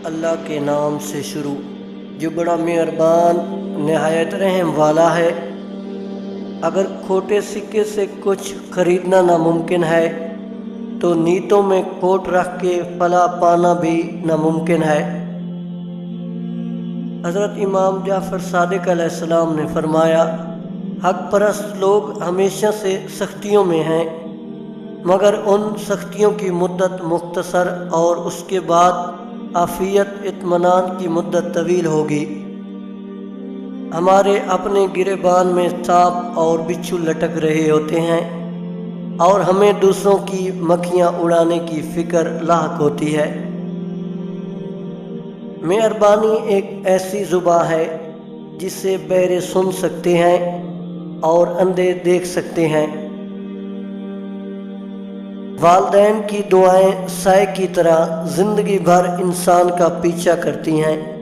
اللہ کے نام سے شروع جو بڑا مہربان نہایت رحم والا ہے۔ اگر کھوٹے سکے سے کچھ خریدنا ناممکن ہے تو نیتوں میں کھوٹ رکھ کے فلاح پانا بھی ناممکن ہے۔ حضرت امام جعفر صادق علیہ السلام نے فرمایا، حق پرست لوگ ہمیشہ سے سختیوں میں ہیں، مگر ان سختیوں کی مدت مختصر اور اس کے بعد عافیت اطمینان کی مدت طویل ہوگی۔ ہمارے اپنے گریبان میں سانپ اور بچھو لٹک رہے ہوتے ہیں اور ہمیں دوسروں کی مکھیاں اڑانے کی فکر لاحق ہوتی ہے۔ مہربانی ایک ایسی زبان ہے جس سے بہرے سن سکتے ہیں اور اندھے دیکھ سکتے ہیں۔ والدین کی دعائیں سائے کی طرح زندگی بھر انسان کا پیچھا کرتی ہیں۔